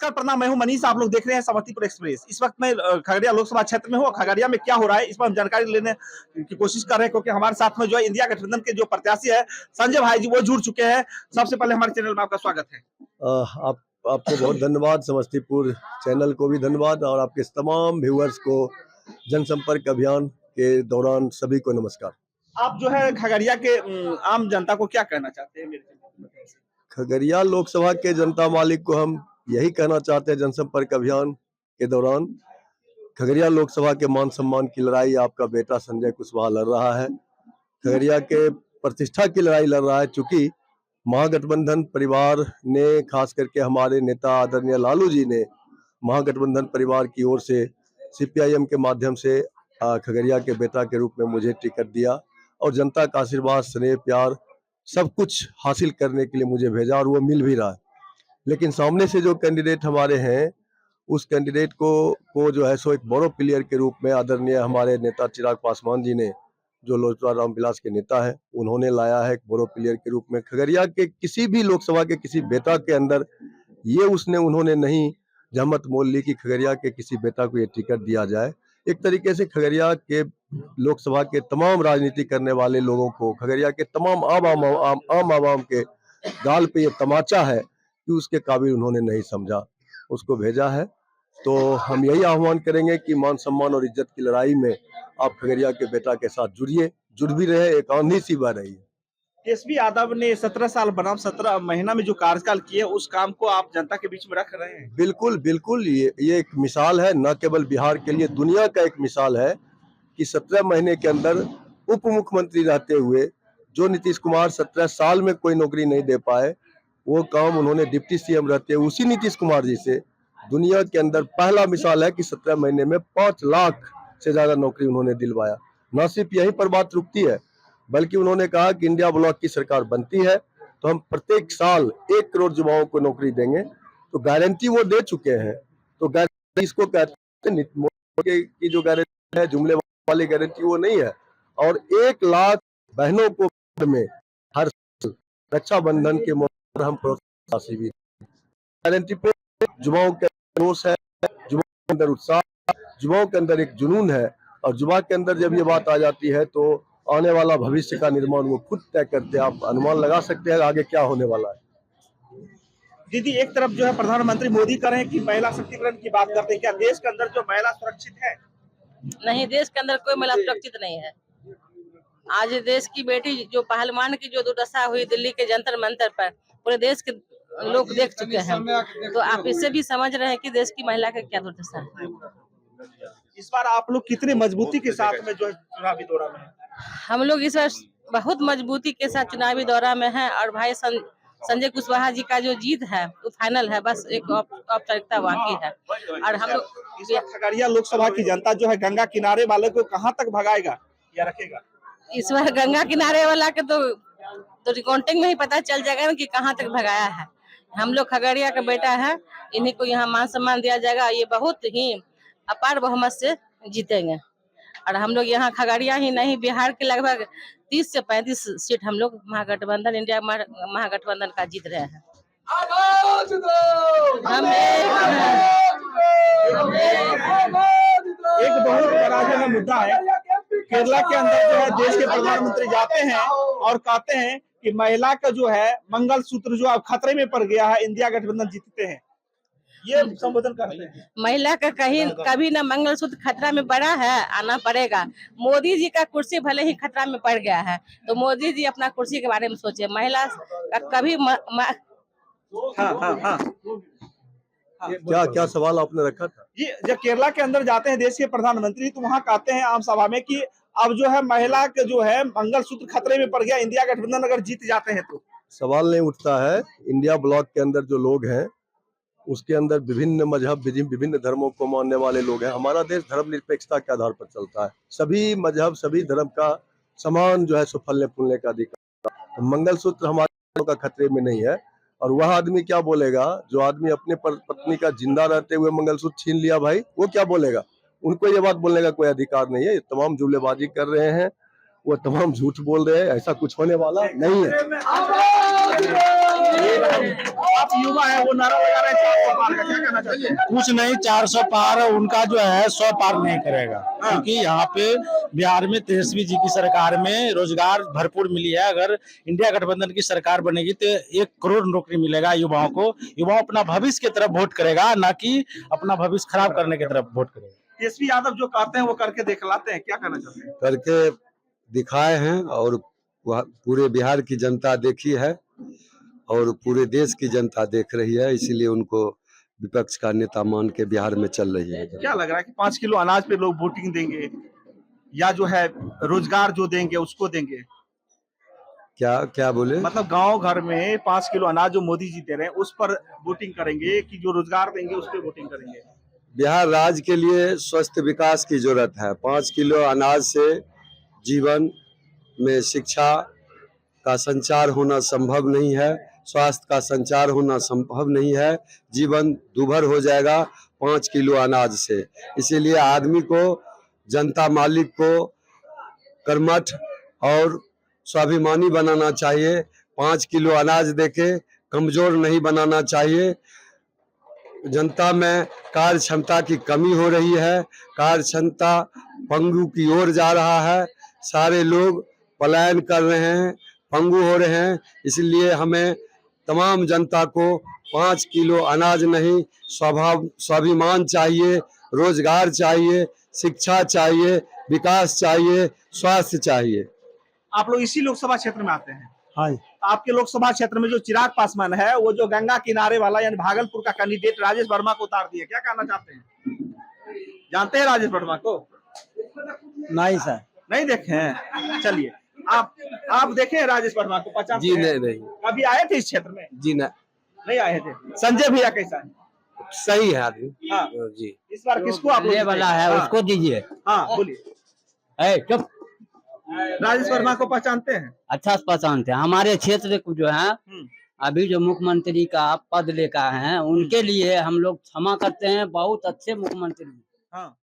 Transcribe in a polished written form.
नमस्कार, प्रणाम। मैं हूं मनीष। आप लोग देख रहे हैं समस्तीपुर एक्सप्रेस। इस वक्त मैं खगड़िया लोकसभा क्षेत्र में हूं। खगड़िया में क्या हो रहा है इस पर हम जानकारी लेने की कोशिश कर रहे हैं, क्योंकि हमारे साथ में जो है इंडिया गठबंधन के जो प्रत्याशी है संजय भाई जी, वो जुड़ चुके हैं। सबसे पहले हमारे चैनल में आपका स्वागत है। आपको बहुत धन्यवाद, समस्तीपुर चैनल को भी धन्यवाद और आपके तमाम व्यूअर्स को जनसंपर्क अभियान के दौरान सभी को नमस्कार। आप जो है खगड़िया के आम जनता को क्या कहना चाहते हैं? खगड़िया लोकसभा के जनता मालिक को हम यही कहना चाहते हैं जनसंपर्क अभियान के दौरान, खगड़िया लोकसभा के मान सम्मान की लड़ाई आपका बेटा संजय कुशवाहा लड़ रहा है। खगड़िया के प्रतिष्ठा की लड़ाई लड़ रहा है, चूंकि महागठबंधन परिवार ने, खास करके हमारे नेता आदरणीय लालू जी ने महागठबंधन परिवार की ओर से सीपीआईएम के माध्यम से खगड़िया के बेटा के रूप में मुझे टिकट दिया और जनता का आशीर्वाद, स्नेह, प्यार सब कुछ हासिल करने के लिए मुझे भेजा और वो मिल भी रहा है। लेकिन सामने से जो कैंडिडेट हमारे हैं, उस कैंडिडेट को जो है सो एक बड़ो प्लेयर के रूप में आदरणीय हमारे नेता चिराग पासवान जी ने, जो लोजपा रामविलास के नेता है, उन्होंने लाया है एक बड़ो प्लेयर के रूप में। खगड़िया के किसी भी लोकसभा के किसी बेटा के अंदर ये उन्होंने नहीं जहमत मोल ली कि खगड़िया के किसी बेटा को ये टिकट दिया जाए। एक तरीके से खगड़िया के लोकसभा के तमाम राजनीति करने वाले लोगों को, खगड़िया के तमाम आम आवाम के गाल पे ये तमाचा है कि उसके काबिल उन्होंने नहीं समझा, उसको भेजा है। तो हम यही आह्वान करेंगे कि मान सम्मान और इज्जत की लड़ाई में आप खगड़िया के बेटा के साथ जुड़िए, जुड़ भी रहे, एक आंधी सी बह रही है। तेजस्वी यादव ने 17 साल बनाम 17 महीना में जो कार्यकाल किए, उस काम को आप जनता के बीच में रख रहे हैं। बिल्कुल बिल्कुल, ये एक मिसाल है, न केवल बिहार के लिए, दुनिया का एक मिसाल है कि 17 महीने के अंदर उप मुख्यमंत्री रहते हुए जो नीतीश कुमार 17 साल में कोई नौकरी नहीं दे पाए, वो काम उन्होंने डिप्टी सीएम रहते हुए उसी नीतीश कुमार जी से, दुनिया के अंदर पहला मिसाल है कि 17 महीने में 5 लाख से ज्यादा नौकरी उन्होंने दिलवाया। न सिर्फ यहीं पर बात रुकती है, बल्कि उन्होंने कहा कि इंडिया ब्लॉक की सरकार बनती है तो हम प्रत्येक साल 1 करोड़ युवाओं को नौकरी देंगे। तो गारंटी वो दे चुके हैं। तो गारंटी इसको कहते हैं की जो गारंटी है, जुमले वाली गारंटी वो नहीं है। और 1 लाख बहनों को में हर रक्षाबंधन के मौके पर हम प्रोत्साहन भी गारंटी पे युवाओं के जोश है, युवाओं के अंदर उत्साह, युवाओं के अंदर एक जुनून है। और युवा के अंदर जब ये बात आ जाती है तो आने वाला भविष्य का निर्माण वो खुद तय करते हैं। आप अनुमान लगा सकते हैं आगे क्या होने वाला है। दीदी, एक तरफ जो है प्रधानमंत्री मोदी कर रहे हैं कि महिला सशक्तिकरण की बात करते हैं, क्या देश के अंदर जो महिला सुरक्षित है? नहीं, देश के अंदर कोई महिला सुरक्षित नहीं है। आज देश की बेटी जो पहलवान की जो दुर्दशा हुई दिल्ली के जंतर मंतर पर, पूरे देश के लोग देख चुके हैं। तो आप इससे भी समझ रहे हैं कि देश की महिला का क्या दुर्दशा है। इस बार आप लोग कितनी मजबूती के साथ में जो है चुनावी दौरा में? हम लोग इस बार बहुत मजबूती के साथ चुनावी दौरा में हैं और भाई संजय कुशवाहा जी का जो जीत है वो फाइनल है, बस एक औपचारिकता बाकी है। और हम लोग खगड़िया लोकसभा की जनता जो है गंगा किनारे वाले को कहां तक भगाएगा या रखेगा? इस बार गंगा किनारे वाला के तो रिकाउंटिंग में ही पता चल जाएगा ना कि कहां तक भगाया है। हम लोग खगड़िया का बेटा है, इन्हीं को यहाँ मान सम्मान दिया जाएगा। ये बहुत ही अपार बहुमत से जीतेंगे। और हम लोग यहाँ खगड़िया ही नहीं, बिहार के लगभग 30 से 35 सीट हम लोग महागठबंधन, इंडिया महागठबंधन का जीत रहे हैं। एक बहुत बड़ा जो है मुद्दा है, केरला के अंदर जो है देश के प्रधानमंत्री जाते हैं और कहते हैं कि महिला का जो है मंगलसूत्र जो अब खतरे में पड़ गया है, इंडिया गठबंधन जीतते हैं, ये संबोधन करते हैं। महिला का कभी ना मंगलसूत्र खतरा में पड़ा है, आना पड़ेगा। मोदी जी का कुर्सी भले ही खतरा में पड़ गया है, तो मोदी जी अपना कुर्सी के बारे में सोचे। महिला का कभी क्या सवाल आपने रखा था? जी, जब केरला के अंदर जाते हैं देश के प्रधानमंत्री, तो वहाँ कहते हैं आम सभा में कि अब जो है महिला के जो है मंगलसूत्र खतरे में पड़ गया, इंडिया गठबंधन अगर जीत जाते हैं तो। सवाल नहीं उठता है। इंडिया ब्लॉक के अंदर जो लोग हैं, उसके अंदर विभिन्न मजहब, विभिन्न धर्मों को मानने वाले लोग हैं। हमारा देश धर्मनिरपेक्षता के आधार पर चलता है। सभी मजहब, सभी धर्म का समान जो है सो फलने फूलने का अधिकार। तो मंगलसूत्र हमारे का खतरे में नहीं है। और वह आदमी क्या बोलेगा जो आदमी अपने पत्नी का जिंदा रहते हुए मंगलसूत्र छीन लिया, भाई वो क्या बोलेगा? उनको ये बात बोलने का कोई अधिकार नहीं है। ये तमाम जुमलेबाजी कर रहे हैं, वो तमाम झूठ बोल रहे हैं, ऐसा कुछ होने वाला नहीं है। आप युवा है, वो नारा लगा रहे हैं 400 पार का, क्या कहना चाहते हैं? कुछ नहीं, 400 पार उनका जो है 100 पार नहीं करेगा, क्योंकि यहाँ पे बिहार में तेजस्वी जी की सरकार में रोजगार भरपूर मिली है। अगर इंडिया गठबंधन की सरकार बनेगी तो 1 करोड़ नौकरी मिलेगा युवाओं को। युवा अपना भविष्य की तरफ वोट करेगा, ना कि अपना भविष्य खराब करने की तरफ वोट करेगा। तेजस्वी यादव जो कहते हैं वो करके दिखलाते हैं, क्या कहना चाहते हैं? करके दिखाए हैं और वह पूरे बिहार की जनता देखी है और पूरे देश की जनता देख रही है, इसीलिए उनको विपक्ष का नेता मान के बिहार में चल रही है। क्या लग रहा है कि 5 किलो अनाज पे लोग वोटिंग देंगे या जो है रोजगार जो देंगे उसको देंगे? क्या क्या बोले? मतलब गांव घर में 5 किलो अनाज जो मोदी जी दे रहे हैं उस पर वोटिंग करेंगे कि जो रोजगार देंगे उस पर वोटिंग करेंगे? बिहार राज्य के लिए स्वस्थ विकास की जरूरत है। 5 किलो अनाज से जीवन में शिक्षा का संचार होना संभव नहीं है, स्वास्थ्य का संचार होना संभव नहीं है। जीवन दुभर हो जाएगा 5 किलो अनाज से। इसीलिए आदमी को, जनता मालिक को कर्मठ और स्वाभिमानी बनाना चाहिए। 5 किलो अनाज देके कमजोर नहीं बनाना चाहिए। जनता में कार्य क्षमता की कमी हो रही है, कार्य क्षमता पंगु की ओर जा रहा है, सारे लोग पलायन कर रहे हैं, पंगु हो रहे हैं। इसलिए हमें तमाम जनता को 5 किलो अनाज नहीं, स्वाभिमान चाहिए, रोजगार चाहिए, शिक्षा चाहिए, विकास चाहिए, स्वास्थ्य चाहिए। आप लोग इसी लोकसभा क्षेत्र में आते हैं? हाँ, आपके लोकसभा क्षेत्र में जो चिराग पासवान है वो जो गंगा किनारे वाला यानी भागलपुर का कैंडिडेट राजेश वर्मा को उतार दिया, क्या कहना चाहते हैं? जानते हैं राजेश वर्मा को? नहीं सर, नहीं देखे हैं? चलिए, आप देखे हैं राजेश वर्मा को? पहचानते जी हैं? नहीं। कभी आए थे इस क्षेत्र में? जी नहीं आए थे। संजय भैया कैसा है? सही है आदमी। हाँ जी। इस बार किसको आप लोग वाला है हाँ, उसको दीजिए। हाँ बोलिए। चुप। राजेश वर्मा को पहचानते हैं? अच्छा से पहचानते हैं। हमारे क्षेत्र को जो है अभी जो मुख्यमंत्री का पद लेकर हैं उनके लिए हम लोग क्षमा करते हैं, बहुत अच्छे मुख्यमंत्री। हाँ